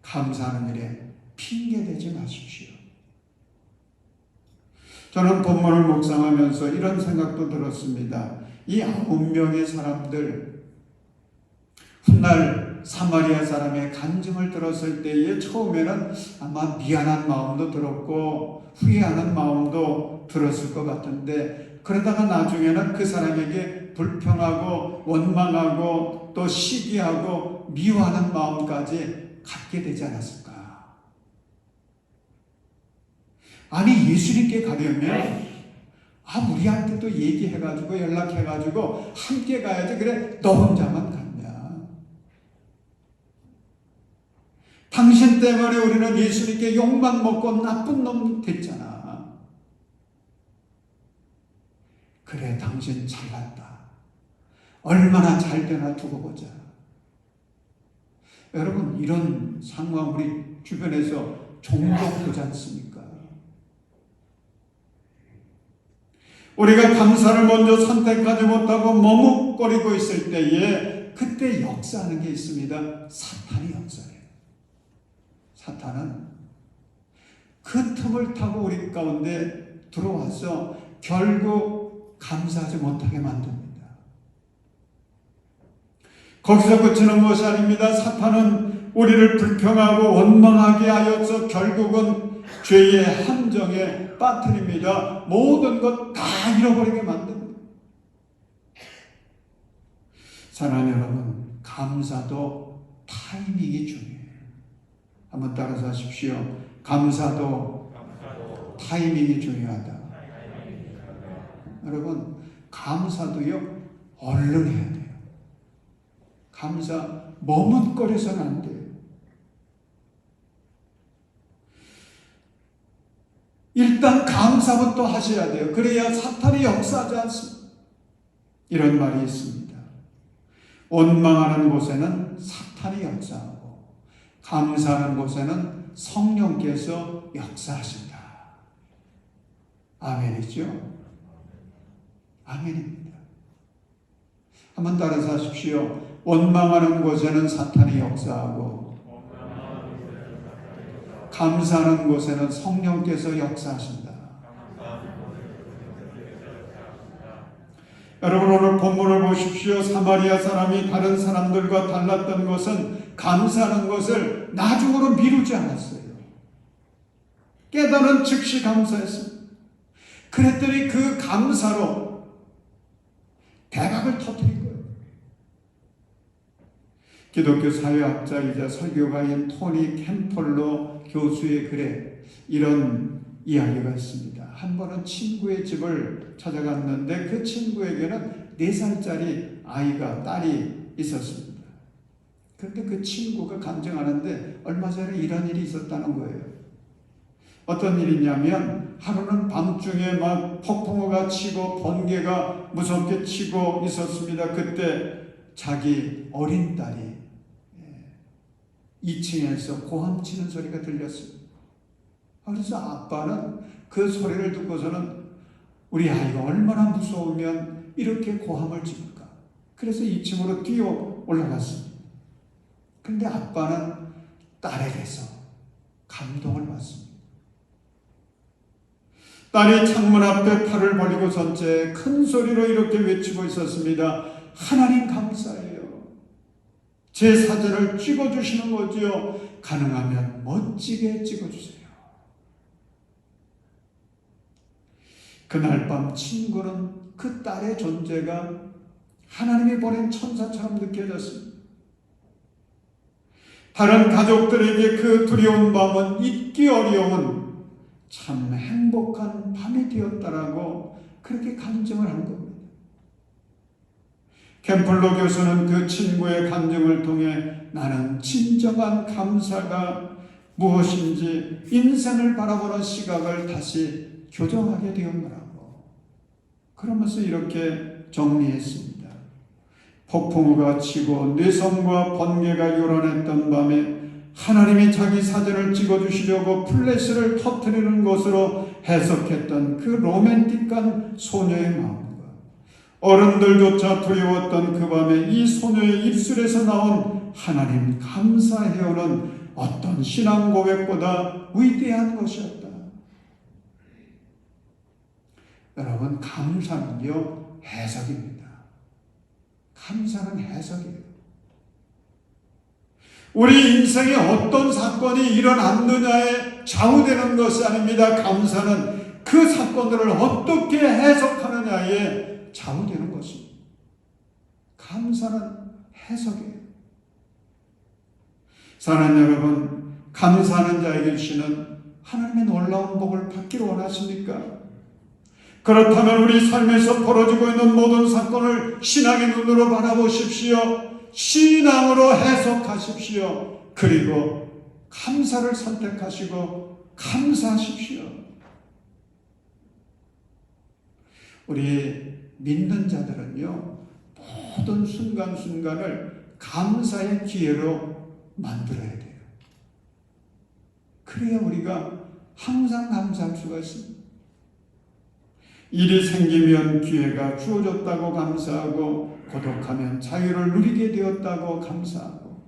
감사하는 일에 핑계대지 마십시오. 저는 본문을 묵상하면서 이런 생각도 들었습니다. 이 9명의 사람들, 훗날 사마리아 사람의 간증을 들었을 때에 처음에는 아마 미안한 마음도 들었고 후회하는 마음도 들었을 것 같은데, 그러다가 나중에는 그 사람에게 불평하고 원망하고 또 시기하고 미워하는 마음까지 갖게 되지 않았을까? 아니, 예수님께 가려면 우리한테도 얘기해가지고 연락해가지고 함께 가야지. 그래, 너 혼자만 갔냐? 당신 때문에 우리는 예수님께 욕만 먹고 나쁜 놈 됐잖아. 그래, 당신 잘났다. 얼마나 잘 되나 두고 보자. 여러분, 이런 상황 우리 주변에서 종종 보지 않습니까? 우리가 감사를 먼저 선택하지 못하고 머뭇거리고 있을 때에 그때 역사하는 게 있습니다. 사탄이 역사해요. 사탄은 그 틈을 타고 우리 가운데 들어와서 결국 감사하지 못하게 만듭니다. 거기서 그치는 것이 아닙니다. 사탄은 우리를 불평하고 원망하게 하여서 결국은 죄의 함정에 빠뜨립니다. 모든 것 다 잃어버리게 만듭니다. 사랑하는 여러분, 감사도 타이밍이 중요해요. 한번 따라서 하십시오. 감사도 타이밍이 중요하다. 여러분, 감사도요, 얼른 해야 돼요. 감사 머뭇거려서는 안 돼요. 일단 감사부터 하셔야 돼요. 그래야 사탄이 역사하지 않습니다. 이런 말이 있습니다. 원망하는 곳에는 사탄이 역사하고 감사하는 곳에는 성령께서 역사하신다. 아멘이죠? 아멘입니다. 한번 따라서 하십시오. 원망하는 곳에는 사탄이 역사하고 감사하는 곳에는 성령께서 역사하신다. 여러분, 오늘 본문을 보십시오. 사마리아 사람이 다른 사람들과 달랐던 것은 감사하는 것을 나중으로 미루지 않았어요. 깨달은 즉시 감사했습니다. 그랬더니 그 감사로 대박을 터뜨린 거예요. 기독교 사회학자이자 설교가인 토니 캠펄러 교수의 글에 이런 이야기가 있습니다. 한 번은 친구의 집을 찾아갔는데 그 친구에게는 4살짜리 딸이 있었습니다. 그런데 그 친구가 감정하는데 얼마 전에 이런 일이 있었다는 거예요. 어떤 일이냐면 하루는 밤중에 막 폭풍우가 치고 번개가 무섭게 치고 있었습니다. 그때 자기 어린 딸이 2층에서 고함치는 소리가 들렸습니다. 그래서 아빠는 그 소리를 듣고서는 우리 아이가 얼마나 무서우면 이렇게 고함을 지를까. 그래서 2층으로 뛰어 올라갔습니다. 그런데 아빠는 딸에게서 감동을 받습니다. 딸이 창문 앞에 팔을 벌리고 선 채 큰 소리로 이렇게 외치고 있었습니다. 하나님 감사해요. 제 사진을 찍어주시는 거지요. 가능하면 멋지게 찍어주세요. 그날 밤 친구는 그 딸의 존재가 하나님이 보낸 천사처럼 느껴졌습니다. 다른 가족들에게 그 두려운 밤은 잊기 어려운 참 행복한 밤이 되었다라고 그렇게 간증을 한 겁니다. 캠플러 교수는 그 친구의 간증을 통해 나는 진정한 감사가 무엇인지 인생을 바라보는 시각을 다시 교정하게 되었노라고 그러면서 이렇게 정리했습니다. 폭풍우가 치고 뇌성과 번개가 요란했던 밤에 하나님이 자기 사진을 찍어주시려고 플래시를 터뜨리는 것으로 해석했던 그 로맨틱한 소녀의 마음과 어른들조차 두려웠던 그 밤에 이 소녀의 입술에서 나온 하나님 감사해요는 어떤 신앙 고백보다 위대한 것이었다. 여러분, 감사는요 해석입니다. 감사는 해석이에요. 우리 인생에 어떤 사건이 일어났느냐에 좌우되는 것이 아닙니다. 감사는 그 사건들을 어떻게 해석하느냐에 좌우되는 것입니다. 감사는 해석이에요. 사랑하는 여러분, 감사하는 자에게 주시는 하나님의 놀라운 복을 받기를 원하십니까? 그렇다면 우리 삶에서 벌어지고 있는 모든 사건을 신앙의 눈으로 바라보십시오. 신앙으로 해석하십시오. 그리고 감사를 선택하시고 감사하십시오. 우리 믿는 자들은요, 모든 순간순간을 감사의 기회로 만들어야 돼요. 그래야 우리가 항상 감사할 수가 있습니다. 일이 생기면 기회가 주어졌다고 감사하고, 고독하면 자유를 누리게 되었다고 감사하고,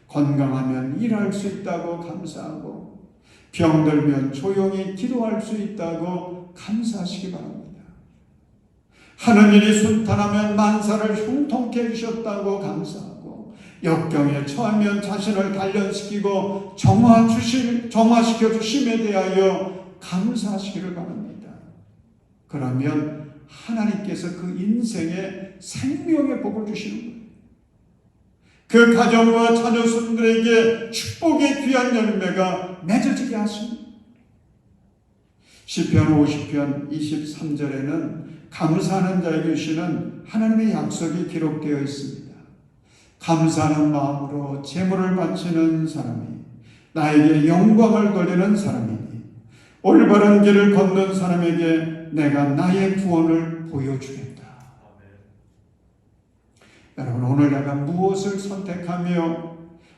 건강하면 일할 수 있다고 감사하고, 병들면 조용히 기도할 수 있다고 감사하시기 바랍니다. 하는 일이 순탄하면 만사를 형통케 해주셨다고 감사하고, 역경에 처하면 자신을 단련시키고 정화시켜 주심에 대하여 감사하시기를 바랍니다. 그러면 하나님께서 그 인생에 생명의 복을 주시는 거예요. 그 가정과 자녀손들에게 축복의 귀한 열매가 맺어지게 하십니다. 시편 50편 23절에는 감사하는 자에게 주시는 하나님의 약속이 기록되어 있습니다. 감사하는 마음으로 제물을 바치는 사람이 나에게 영광을 돌리는 사람이니 올바른 길을 걷는 사람에게 내가 나의 구원을 보여주겠다. 여러분, 오늘 내가 무엇을 선택하며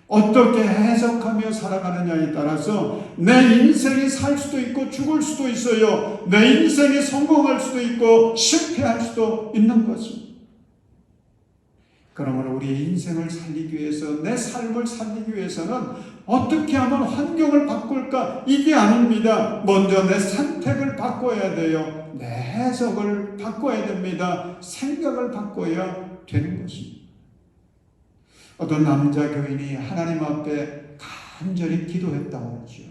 어떻게 해석하며 살아가느냐에 따라서 내 인생이 살 수도 있고 죽을 수도 있어요. 내 인생이 성공할 수도 있고 실패할 수도 있는 것입니다. 그러므로 우리의 인생을 살리기 위해서, 내 삶을 살리기 위해서는 어떻게 하면 환경을 바꿀까? 이게 아닙니다. 먼저 내 선택을 바꿔야 돼요. 내 해석을 바꿔야 됩니다. 생각을 바꿔야 되는 것입니다. 어떤 남자 교인이 하나님 앞에 간절히 기도했다고 하죠.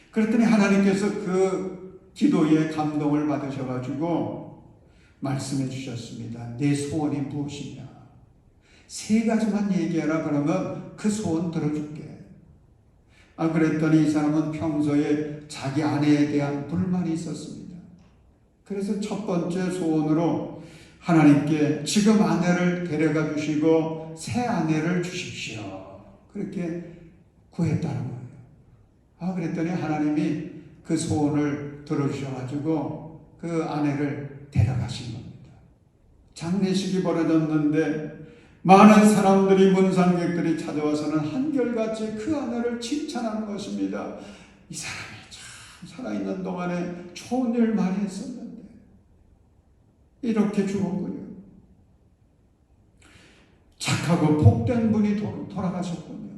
그랬더니 하나님께서 그 기도에 감동을 받으셔가지고 말씀해 주셨습니다. 내 소원이 무엇이냐? 3가지만 얘기해라. 그러면 그 소원 들어줄게. 그랬더니 이 사람은 평소에 자기 아내에 대한 불만이 있었습니다. 그래서 첫 번째 소원으로 하나님께 지금 아내를 데려가 주시고 새 아내를 주십시오. 그렇게 구했다는 거예요. 그랬더니 하나님이 그 소원을 들어주셔가지고 그 아내를 데려가신 겁니다. 장례식이 벌어졌는데 많은 사람들이, 문상객들이 찾아와서는 한결같이 그 아내를 칭찬하는 것입니다. 이 사람이 참 살아있는 동안에 좋은 일 많이 했었는데 이렇게 죽었군요. 착하고 복된 분이 돌아가셨군요.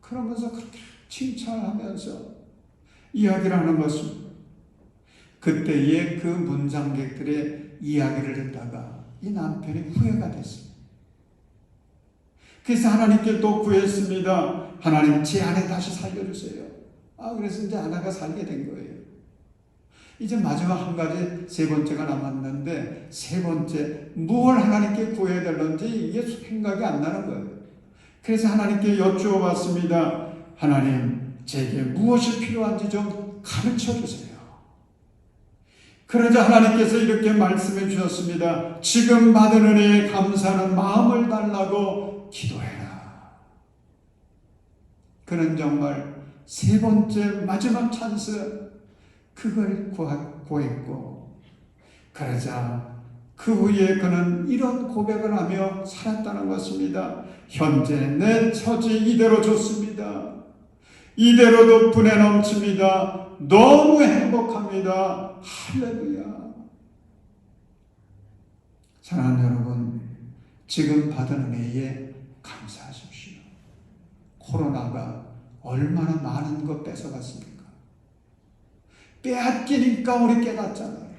그러면서 그렇게 칭찬하면서 이야기를 하는 것입니다. 그때에 그 문상객들의 이야기를 듣다가 이 남편이 후회가 됐습니다. 그래서 하나님께 또 구했습니다. 하나님, 제 아내 다시 살려주세요. 그래서 이제 아내가 살게 된 거예요. 이제 마지막 한 가지, 3번째가 남았는데 3번째 무엇을 하나님께 구해야 될런지 이게 생각이 안 나는 거예요. 그래서 하나님께 여쭈어봤습니다. 하나님, 제게 무엇이 필요한지 좀 가르쳐 주세요. 그러자 하나님께서 이렇게 말씀해 주셨습니다. 지금 받은 은혜에 감사하는 마음을 달라고 기도해라. 그는 정말 3번째 마지막 찬스, 그걸 구했고, 그러자 그 후에 그는 이런 고백을 하며 살았다는 것입니다. 현재 내 처지 이대로 좋습니다. 이대로도 분에 넘칩니다. 너무 행복합니다. 할렐루야. 사랑하는 여러분, 지금 받은 은혜에 감사하십시오. 코로나가 얼마나 많은 것 뺏어갔습니까? 빼앗기니까 우리 깨닫잖아요.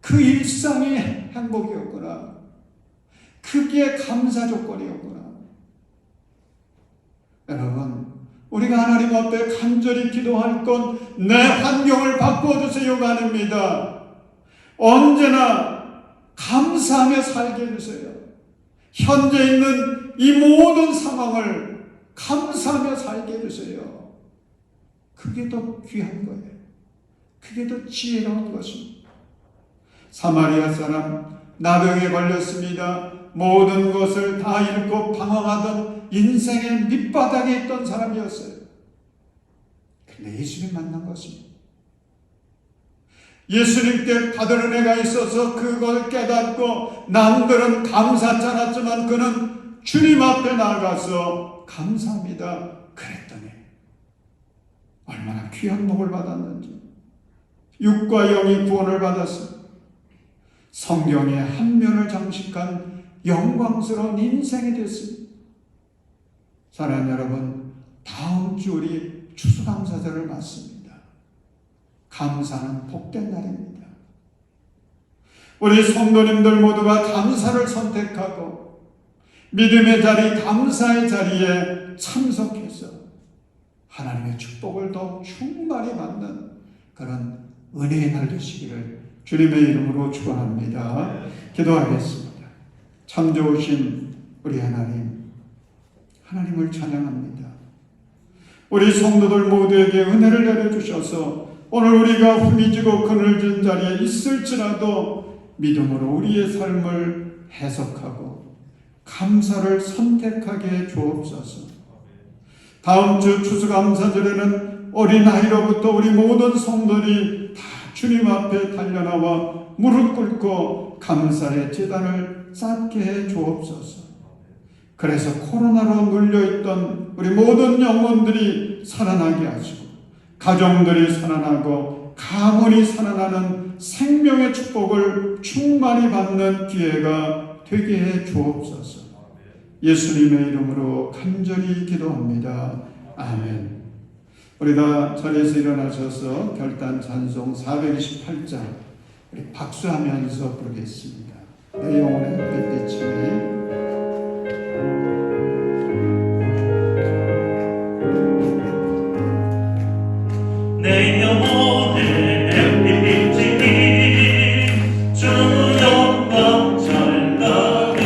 그 일상이 행복이었구나. 그게 감사 조건이었구나. 여러분, 우리가 하나님 앞에 간절히 기도할 건 내 환경을 바꿔주세요가 아닙니다. 언제나 감사하며 살게 해주세요. 현재 있는 이 모든 상황을 감사하며 살게 해주세요. 그게 더 귀한 거예요. 그게 더 지혜로운 것입니다. 사마리아 사람, 나병에 걸렸습니다. 모든 것을 다 잃고 방황하던 인생의 밑바닥에 있던 사람이었어요. 그런데 예수님 만난 것입니다. 예수님께 받은 은혜가 있어서 그걸 깨닫고 남들은 감사하지 않았지만 그는 주님 앞에 나가서 감사합니다. 그랬더니 얼마나 귀한 복을 받았는지, 육과 영이 구원을 받았습니다. 성경의 한 면을 장식한 영광스러운 인생이 됐습니다. 사랑하는 여러분, 다음 주 우리 추수감사절을 맞습니다. 감사는 복된 날입니다. 우리 성도님들 모두가 감사를 선택하고 믿음의 자리, 감사의 자리에 참석해서 하나님의 축복을 더 충만히 받는 그런 은혜의 날 되시기를 주님의 이름으로 축원합니다. 기도하겠습니다. 참 좋으신 우리 하나님, 하나님을 찬양합니다. 우리 성도들 모두에게 은혜를 내려주셔서 오늘 우리가 후미지고 그늘진 자리에 있을지라도 믿음으로 우리의 삶을 해석하고 감사를 선택하게 주옵소서. 다음 주 추수감사절에는 어린아이로부터 우리 모든 성도들이 다 주님 앞에 달려나와 무릎 꿇고 감사의 제단을 쌓게 해 주옵소서. 그래서 코로나로 눌려있던 우리 모든 영혼들이 살아나게 하시고, 가정들이 살아나고 가문이 살아나는 생명의 축복을 충만히 받는 기회가 되게 해 주옵소서. 예수님의 이름으로 간절히 기도합니다. 아멘. 우리 다 자리에서 일어나셔서 결단 찬송 428장 우리 박수하면서 부르겠습니다. 내 영혼의 별빛이 내 영혼의 별빛이 주 영광 찬란해.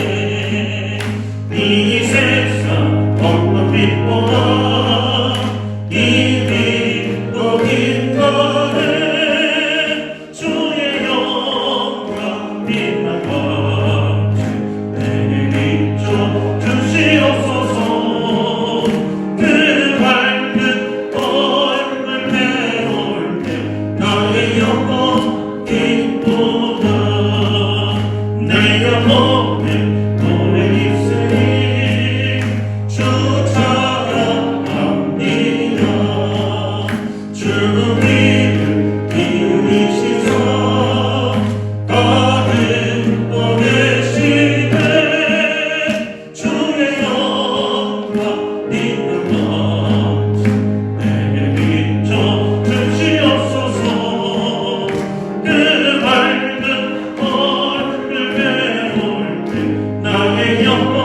이 세상 어떤 빛보다 이 빛도 빛나네. 주의 영광 빛나고 내게 비춰 주시옵소서. 그 밝은 얼굴 배울 때 나의 영혼 기쁘다. 내 영혼에 노래 입술이 주 찬양합니다. 주 귀를 기울이시소. 가득 보내시네. 주의 영광 빛나고 내게 비춰 주시옵소서. 그 밝은 얼굴 배울 때 나의 영혼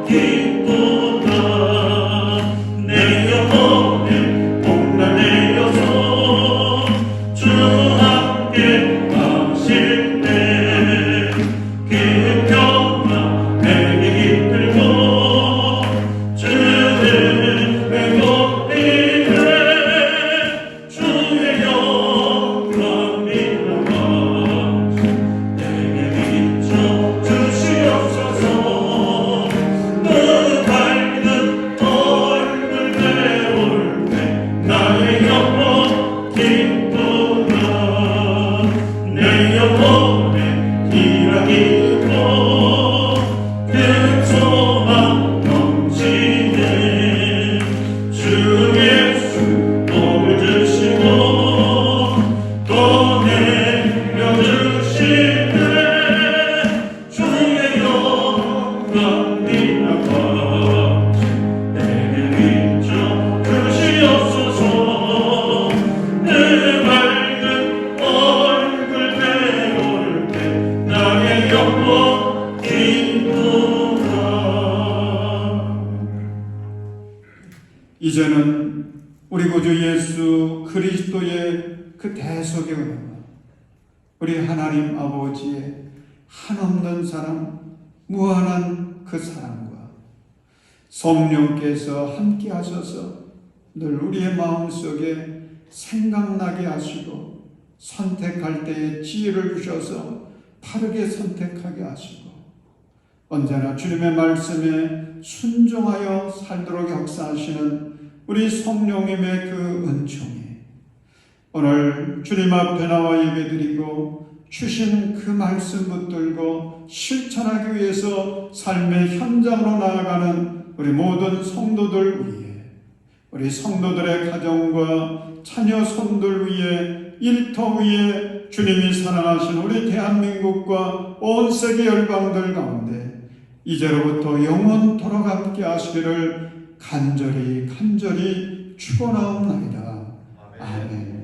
기쁘다. 내 영혼에 복날내어서 주 함께 하실 때 그 평화 내게 깃들고 주를 회복이네. 주의 영광 빛나고 내게 비춰 주시옵소서. 그 밝은 얼굴 배울 때 나의 영혼 기쁘다. 내 영혼에 희락이 있고 그 소망 넘치네. 주 예수 복을 주시고 또 내려주시네. 주의 영광 빛나고 내게 비춰 주시옵소서. 그 밝은 얼굴 배울 때 나의 영혼 기쁘다. 이제는 우리 구주 예수 그리스도의 그 대속의 은혜와 우리 하나님 아버지의 한없는 사랑, 무한한 그 사랑과 성령께서 함께 하셔서 늘 우리의 마음속에 생각나게 하시고 선택할 때에 지혜를 주셔서 바르게 선택하게 하시고 언제나 주님의 말씀에 순종하여 살도록 역사하시는 우리 성령님의 그 은총이 오늘 주님 앞에 나와 예배드리고 주신 그 말씀 붙들고 실천하기 위해서 삶의 현장으로 나아가는 우리 모든 성도들 위해, 우리 성도들의 가정과 자녀 손들 위해, 일터 위에 주님이 사랑하신 우리 대한민국과 온 세계 열방들 가운데 이제로부터 영원토록 함께 하시기를 간절히 축원하옵나이다. 아멘.